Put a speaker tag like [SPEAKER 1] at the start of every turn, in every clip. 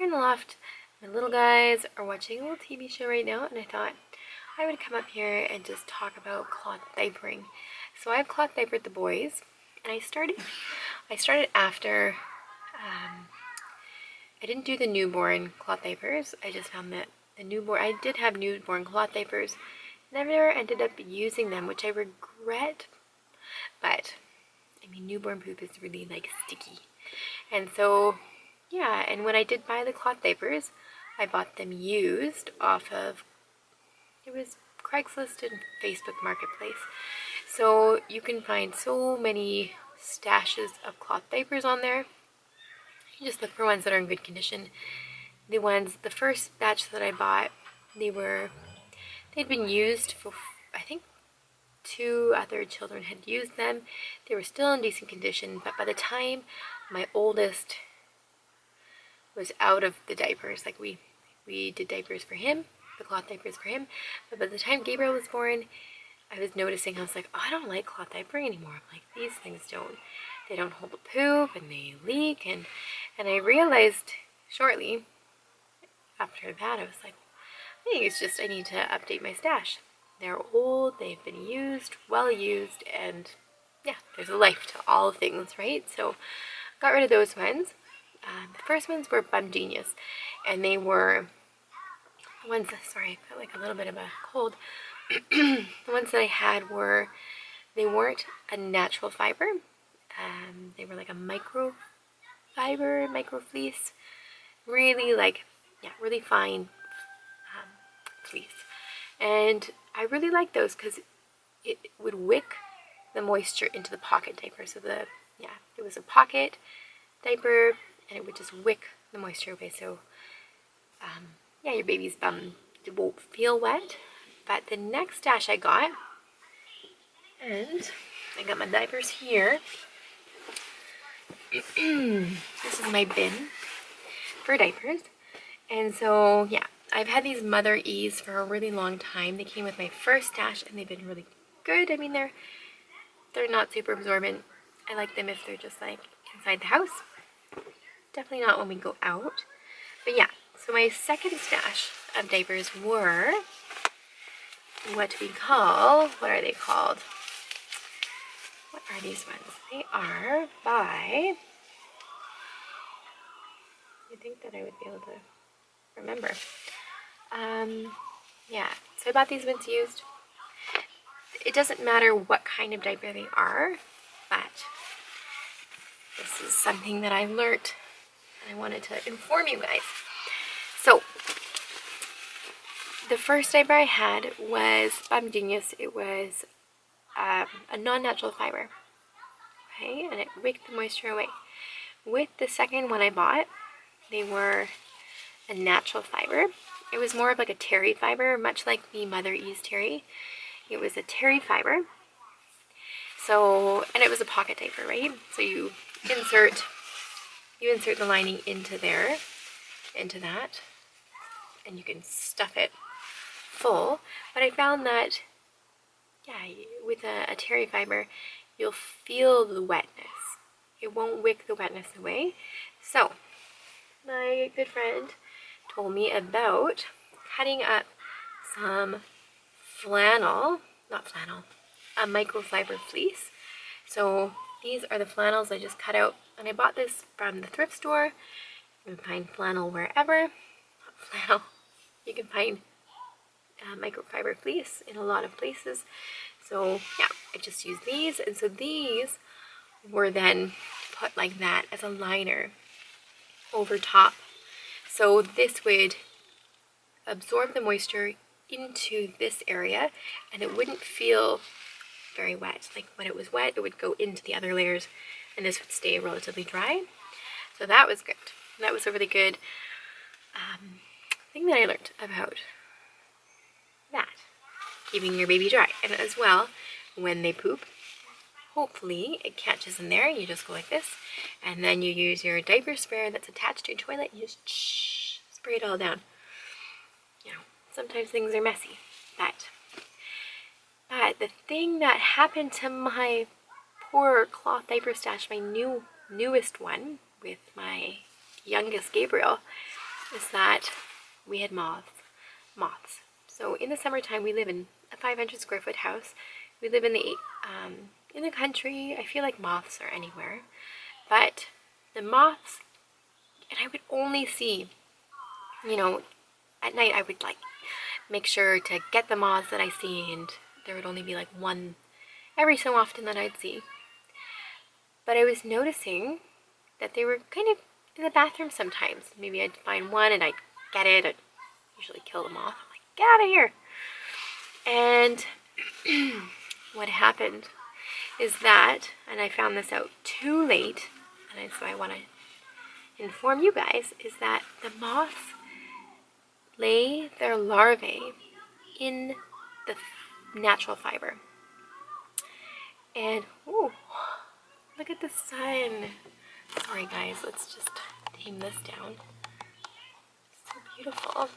[SPEAKER 1] in the loft. My little guys are watching a little TV show right now, and I thought I would come up here and just talk about cloth diapering. So I've cloth diapered the boys, and I started after I didn't do the newborn cloth diapers. I just found that I did have newborn cloth diapers, never ended up using them, which I regret. But I mean, newborn poop is really like sticky, and so yeah. And when I did buy the cloth diapers, I bought them used off of, it was Craigslist and Facebook Marketplace. So you can find so many stashes of cloth diapers on there. You just look for ones that are in good condition. The first batch that I bought, they'd been used for, I think 2 other children had used them. They were still in decent condition, but by the time my oldest was out of the diapers, like we did diapers for him, the cloth diapers for him, but by the time Gabriel was born, I was noticing, I was like, oh, I don't like cloth diapering anymore. I'm like, these things they don't hold the poop, and they leak, and I realized shortly after that, I was like, I think it's just I need to update my stash. They're old, they've been used, well used, and yeah, there's a life to all things, right? So got rid of those ones. The first ones were Bum Genius, and they were the ones, sorry, I got like a little bit of a cold. The ones that I had they weren't a natural fiber. They were like a micro fleece, really like, yeah, really fine fleece. And I really like those because it would wick the moisture into the pocket diaper. So it was a pocket diaper, and it would just wick the moisture away. So yeah, your baby's bum won't feel wet. But the next stash I got, and I got my diapers here. This is my bin for diapers. And so yeah, I've had these Mother E's for a really long time. They came with my first stash, and they've been really good. I mean, they're not super absorbent. I like them if they're just like inside the house. Definitely not when we go out. But yeah, so my second stash of diapers were what are they called? What are these ones? They are by, you'd think that I would be able to remember. Yeah, so I bought these ones used. It doesn't matter what kind of diaper they are, but this is something that I learned and I wanted to inform you guys. So the first diaper I had was Bum Genius. It was a non-natural fiber, okay, and it wicked the moisture away. With the second one I bought, they were a natural fiber. It was more of like a terry fiber, much like the Mother E's terry. It was a terry fiber. So, and it was a pocket diaper, right? So you insert the lining into that, and you can stuff it full. But I found that, yeah, with a terry fiber, you'll feel the wetness. It won't wick the wetness away. So, my good friend told me about cutting up some a microfiber fleece. So these are the flannels I just cut out, and I bought this from the thrift store. You can find flannel wherever. Flannel. You can find microfiber fleece in a lot of places. So yeah, I just used these, and so these were then put like that as a liner over top. So this would absorb the moisture into this area, and it wouldn't feel very wet. Like when it was wet, it would go into the other layers, and this would stay relatively dry. So that was good. That was a really good thing that I learned about that, keeping your baby dry. And as well, when they poop, hopefully it catches in there. You just go like this, and then you use your diaper sprayer that's attached to your toilet. You just spray it all down. You know, sometimes things are messy, but the thing that happened to my poor cloth diaper stash, my newest one with my youngest Gabriel, is that we had moths. So in the summertime, we live in a 500 square foot house. We live in the country. I feel like moths are anywhere, but the moths, and I would only see, at night I would like make sure to get the moths that I see, and there would only be like one every so often that I'd see. But I was noticing that they were kind of in the bathroom sometimes. Maybe I'd find one and I'd get it. I'd usually kill the moth. I'm like, get out of here. And what happened is that, and I found this out too late, and so I want to inform you guys, is that the moths lay their larvae in the natural fiber. And, ooh, look at the sun. Sorry guys, let's just tame this down. So beautiful.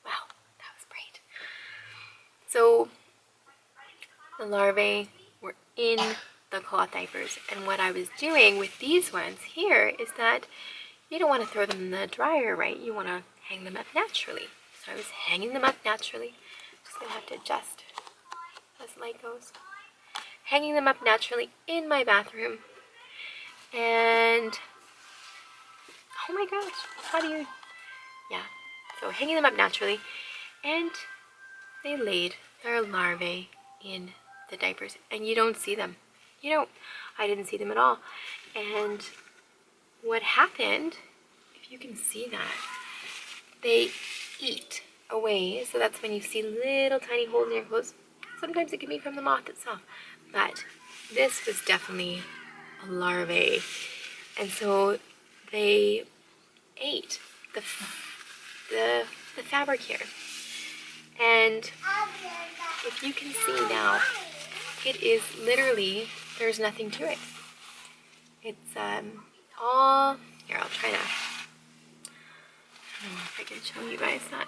[SPEAKER 1] Wow, that was great. So the larvae were in the cloth diapers, and what I was doing with these ones here is that you don't want to throw them in the dryer, right? You want to hang them up naturally. So I was hanging them up naturally. Just gonna have to adjust as the light goes. Hanging them up naturally in my bathroom. And oh my gosh, how do you, yeah. So hanging them up naturally, and they laid their larvae in the diapers, and you don't see them. I didn't see them at all. And what happened, if you can see that, they eat away. So that's when you see little tiny holes in your clothes. Sometimes it can be from the moth itself, but this was definitely a larvae. And so they ate the fabric here. And if you can see now, it is literally, there's nothing to it. It's all, here, I'll try to, I don't know if I can show you guys that.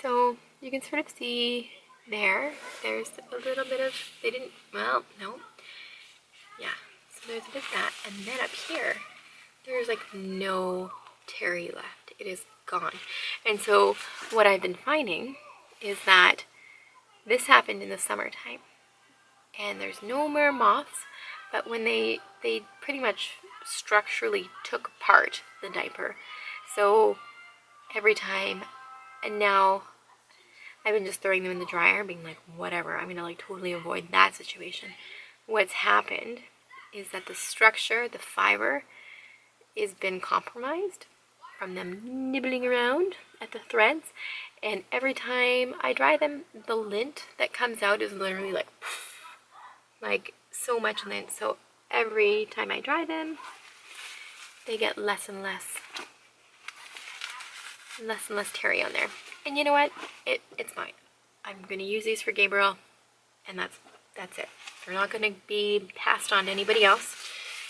[SPEAKER 1] So you can sort of see there's a little bit of, they didn't, well, no. Yeah, so there's a bit of that. And then up here, there's like no terry left. It is gone. And so what I've been finding is that this happened in the summertime, and there's no more moths, but when they pretty much structurally took apart the diaper. So every time, and now I've been just throwing them in the dryer, being like, whatever, I'm gonna like totally avoid that situation. What's happened is that the structure, the fiber, has been compromised from them nibbling around at the threads, and every time I dry them, the lint that comes out is literally like so much lint. So every time I dry them, they get less and less terry on there. And you know what? It's fine. I'm gonna use these for Gabriel, and that's it. They're not gonna be passed on to anybody else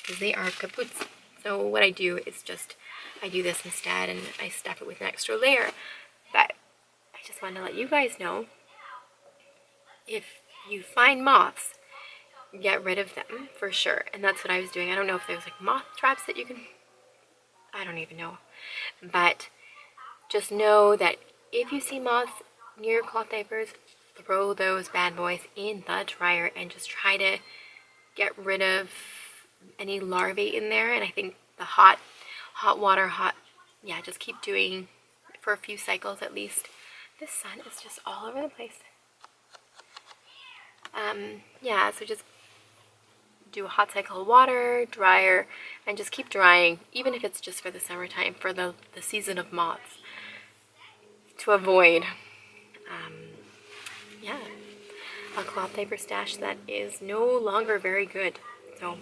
[SPEAKER 1] because they are kaputs. So what I do is just, I do this instead, and I stuff it with an extra layer. But I just wanted to let you guys know, if you find moths, get rid of them for sure. And that's what I was doing. I don't know if there's like moth traps that you can, I don't even know. But just know that if you see moths near your cloth diapers, throw those bad boys in the dryer and just try to get rid of any larvae in there. And I think the hot water, yeah, just keep doing for a few cycles at least. This sun is just all over the place. Yeah, so just do a hot cycle of water, dryer, and just keep drying, even if it's just for the summertime, for the season of moths, to avoid, yeah, a cloth diaper stash that is no longer very good. So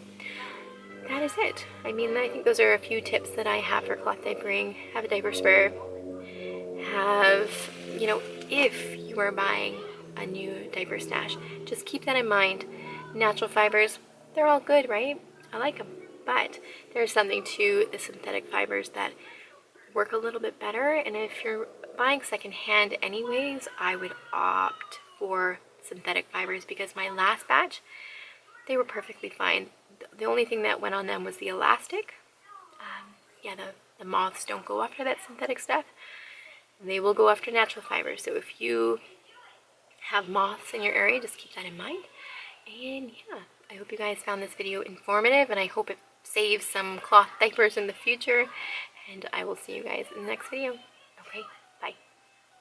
[SPEAKER 1] that is it. I mean, I think those are a few tips that I have for cloth diapering. Have a diaper spare. Have, if you are buying a new diaper stash, just keep that in mind. Natural fibers, they're all good, right? I like them. But there's something to the synthetic fibers that work a little bit better. And if you're buying secondhand anyways, I would opt for synthetic fibers, because my last batch, they were perfectly fine. The only thing that went on them was the elastic. Yeah, yeah, the moths don't go after that synthetic stuff. They will go after natural fibers. So if you have moths in your area, just keep that in mind. And yeah, I hope you guys found this video informative, and I hope it saves some cloth diapers in the future. And I will see you guys in the next video.